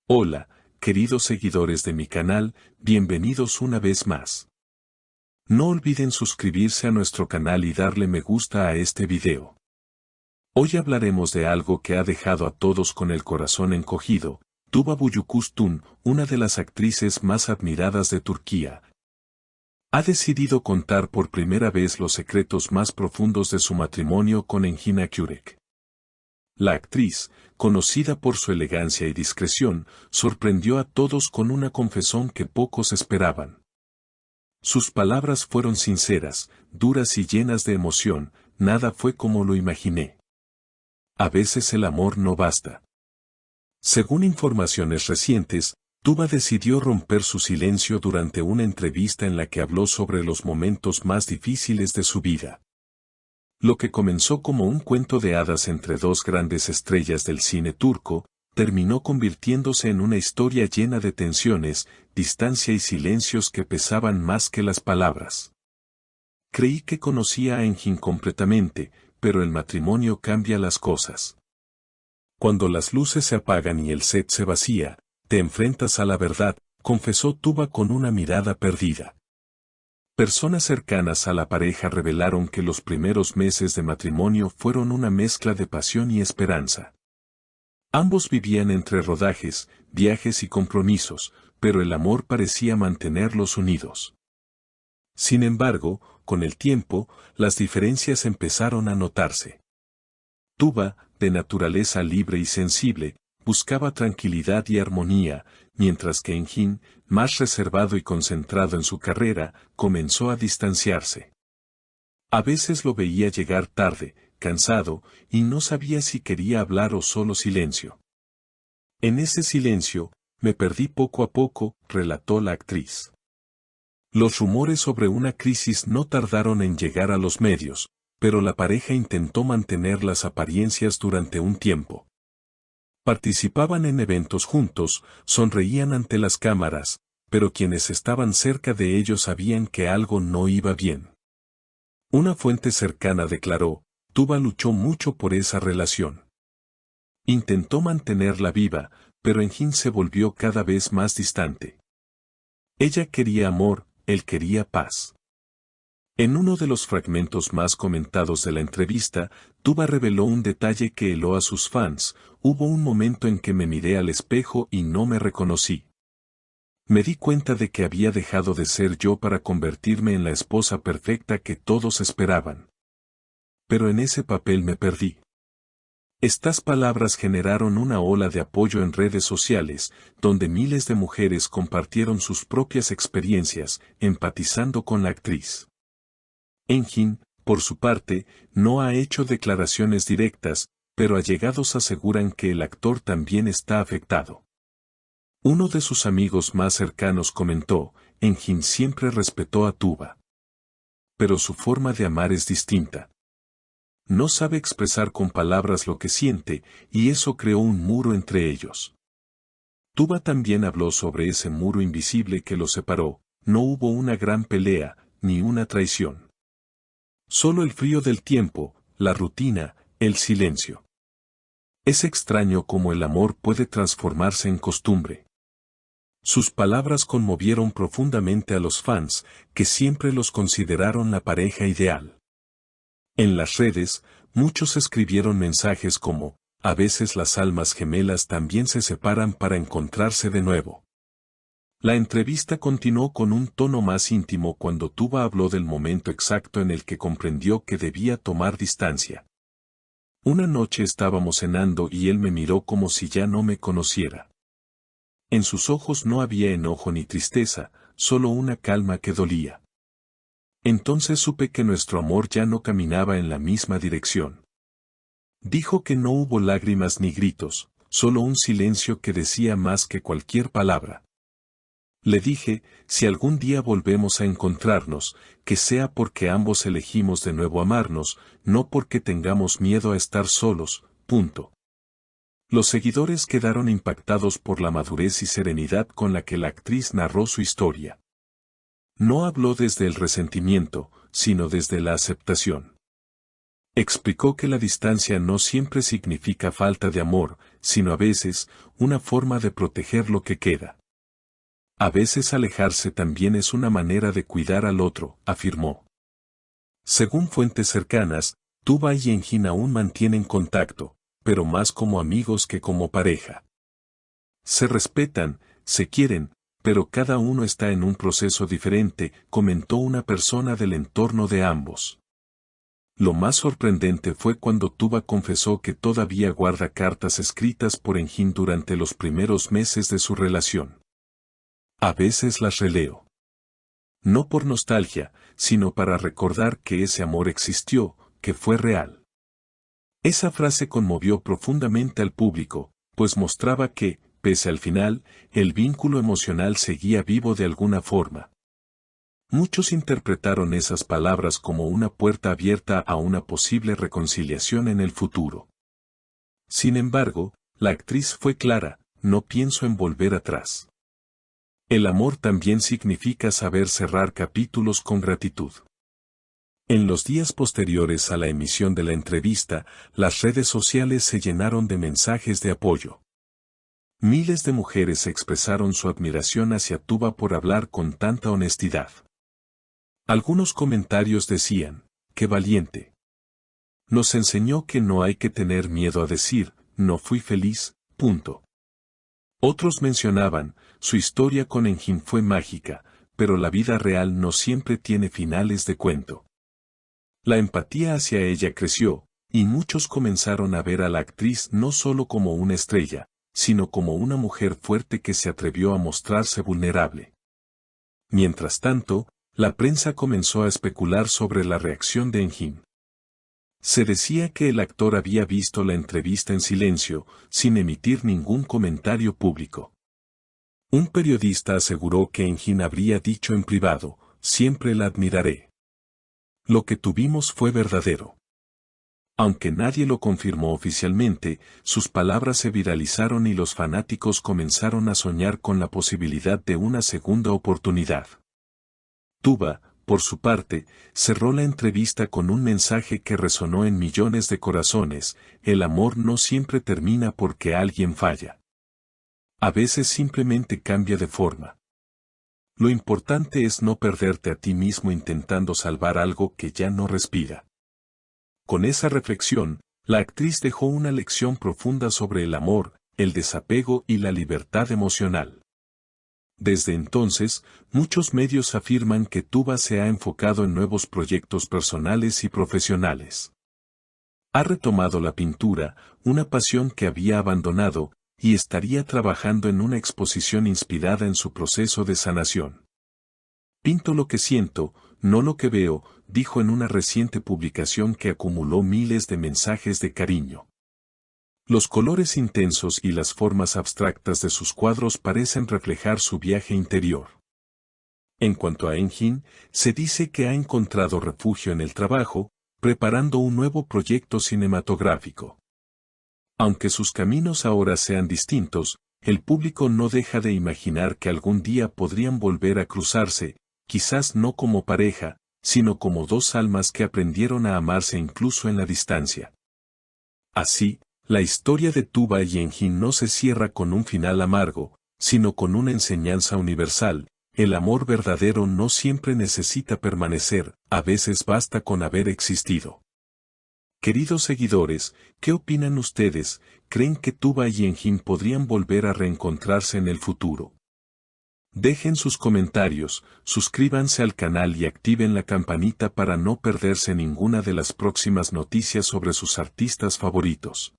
Hola, queridos seguidores de mi canal, bienvenidos una vez más. No olviden suscribirse a nuestro canal y darle me gusta a este video. Hoy hablaremos de algo que ha dejado a todos con el corazón encogido. Tuba Büyüküstün, una de las actrices más admiradas de Turquía, ha decidido contar por primera vez los secretos más profundos de su matrimonio con Engin Akyürek. La actriz, conocida por su elegancia y discreción, sorprendió a todos con una confesión que pocos esperaban. Sus palabras fueron sinceras, duras y llenas de emoción. Nada fue como lo imaginé. A veces el amor no basta. Según informaciones recientes, Tuba decidió romper su silencio durante una entrevista en la que habló sobre los momentos más difíciles de su vida. Lo que comenzó como un cuento de hadas entre dos grandes estrellas del cine turco, terminó convirtiéndose en una historia llena de tensiones, distancia y silencios que pesaban más que las palabras. Creí que conocía a Engin completamente, pero el matrimonio cambia las cosas. Cuando las luces se apagan y el set se vacía, te enfrentas a la verdad, confesó Tuba con una mirada perdida. Personas cercanas a la pareja revelaron que los primeros meses de matrimonio fueron una mezcla de pasión y esperanza. Ambos vivían entre rodajes, viajes y compromisos, pero el amor parecía mantenerlos unidos. Sin embargo, con el tiempo, las diferencias empezaron a notarse. Tuba, de naturaleza libre y sensible, buscaba tranquilidad y armonía, mientras que Engin, más reservado y concentrado en su carrera, comenzó a distanciarse. A veces lo veía llegar tarde, cansado, y no sabía si quería hablar o solo silencio. En ese silencio, me perdí poco a poco, relató la actriz. Los rumores sobre una crisis no tardaron en llegar a los medios, pero la pareja intentó mantener las apariencias durante un tiempo. Participaban en eventos juntos, sonreían ante las cámaras, pero quienes estaban cerca de ellos sabían que algo no iba bien. Una fuente cercana declaró, Tuba luchó mucho por esa relación. Intentó mantenerla viva, pero Engin se volvió cada vez más distante. Ella quería amor, él quería paz. En uno de los fragmentos más comentados de la entrevista, Tuba reveló un detalle que heló a sus fans. Hubo un momento en que me miré al espejo y no me reconocí. Me di cuenta de que había dejado de ser yo para convertirme en la esposa perfecta que todos esperaban. Pero en ese papel me perdí. Estas palabras generaron una ola de apoyo en redes sociales, donde miles de mujeres compartieron sus propias experiencias, empatizando con la actriz. Engin, por su parte, no ha hecho declaraciones directas, pero allegados aseguran que el actor también está afectado. Uno de sus amigos más cercanos comentó, Engin siempre respetó a Tuba. Pero su forma de amar es distinta. No sabe expresar con palabras lo que siente, y eso creó un muro entre ellos. Tuba también habló sobre ese muro invisible que los separó. No hubo una gran pelea, ni una traición. Solo el frío del tiempo, la rutina, el silencio. Es extraño cómo el amor puede transformarse en costumbre. Sus palabras conmovieron profundamente a los fans, que siempre los consideraron la pareja ideal. En las redes, muchos escribieron mensajes como, a veces las almas gemelas también se separan para encontrarse de nuevo. La entrevista continuó con un tono más íntimo cuando Tuba habló del momento exacto en el que comprendió que debía tomar distancia. Una noche estábamos cenando y él me miró como si ya no me conociera. En sus ojos no había enojo ni tristeza, solo una calma que dolía. Entonces supe que nuestro amor ya no caminaba en la misma dirección. Dijo que no hubo lágrimas ni gritos, solo un silencio que decía más que cualquier palabra. Le dije, si algún día volvemos a encontrarnos, que sea porque ambos elegimos de nuevo amarnos, no porque tengamos miedo a estar solos, punto. Los seguidores quedaron impactados por la madurez y serenidad con la que la actriz narró su historia. No habló desde el resentimiento, sino desde la aceptación. Explicó que la distancia no siempre significa falta de amor, sino a veces, una forma de proteger lo que queda. A veces alejarse también es una manera de cuidar al otro, afirmó. Según fuentes cercanas, Tuba y Engin aún mantienen contacto, pero más como amigos que como pareja. Se respetan, se quieren, pero cada uno está en un proceso diferente, comentó una persona del entorno de ambos. Lo más sorprendente fue cuando Tuba confesó que todavía guarda cartas escritas por Engin durante los primeros meses de su relación. A veces las releo. No por nostalgia, sino para recordar que ese amor existió, que fue real. Esa frase conmovió profundamente al público, pues mostraba que, pese al final, el vínculo emocional seguía vivo de alguna forma. Muchos interpretaron esas palabras como una puerta abierta a una posible reconciliación en el futuro. Sin embargo, la actriz fue clara: no pienso en volver atrás. El amor también significa saber cerrar capítulos con gratitud. En los días posteriores a la emisión de la entrevista, las redes sociales se llenaron de mensajes de apoyo. Miles de mujeres expresaron su admiración hacia Tuba por hablar con tanta honestidad. Algunos comentarios decían: ¡qué valiente! Nos enseñó que no hay que tener miedo a decir, no fui feliz, punto. Otros mencionaban: su historia con Engin fue mágica, pero la vida real no siempre tiene finales de cuento. La empatía hacia ella creció, y muchos comenzaron a ver a la actriz no solo como una estrella, sino como una mujer fuerte que se atrevió a mostrarse vulnerable. Mientras tanto, la prensa comenzó a especular sobre la reacción de Engin. Se decía que el actor había visto la entrevista en silencio, sin emitir ningún comentario público. Un periodista aseguró que Engin habría dicho en privado: siempre la admiraré. Lo que tuvimos fue verdadero. Aunque nadie lo confirmó oficialmente, sus palabras se viralizaron y los fanáticos comenzaron a soñar con la posibilidad de una segunda oportunidad. Tuba, por su parte, cerró la entrevista con un mensaje que resonó en millones de corazones: el amor no siempre termina porque alguien falla. A veces simplemente cambia de forma. Lo importante es no perderte a ti mismo intentando salvar algo que ya no respira. Con esa reflexión, la actriz dejó una lección profunda sobre el amor, el desapego y la libertad emocional. Desde entonces, muchos medios afirman que Tuba se ha enfocado en nuevos proyectos personales y profesionales. Ha retomado la pintura, una pasión que había abandonado, y estaría trabajando en una exposición inspirada en su proceso de sanación. Pinto lo que siento, no lo que veo, dijo en una reciente publicación que acumuló miles de mensajes de cariño. Los colores intensos y las formas abstractas de sus cuadros parecen reflejar su viaje interior. En cuanto a Engin, se dice que ha encontrado refugio en el trabajo, preparando un nuevo proyecto cinematográfico. Aunque sus caminos ahora sean distintos, el público no deja de imaginar que algún día podrían volver a cruzarse, quizás no como pareja, sino como dos almas que aprendieron a amarse incluso en la distancia. Así, la historia de Tuba y Engin no se cierra con un final amargo, sino con una enseñanza universal: el amor verdadero no siempre necesita permanecer, a veces basta con haber existido. Queridos seguidores, ¿qué opinan ustedes? ¿Creen que Tuba y Engin podrían volver a reencontrarse en el futuro? Dejen sus comentarios, suscríbanse al canal y activen la campanita para no perderse ninguna de las próximas noticias sobre sus artistas favoritos.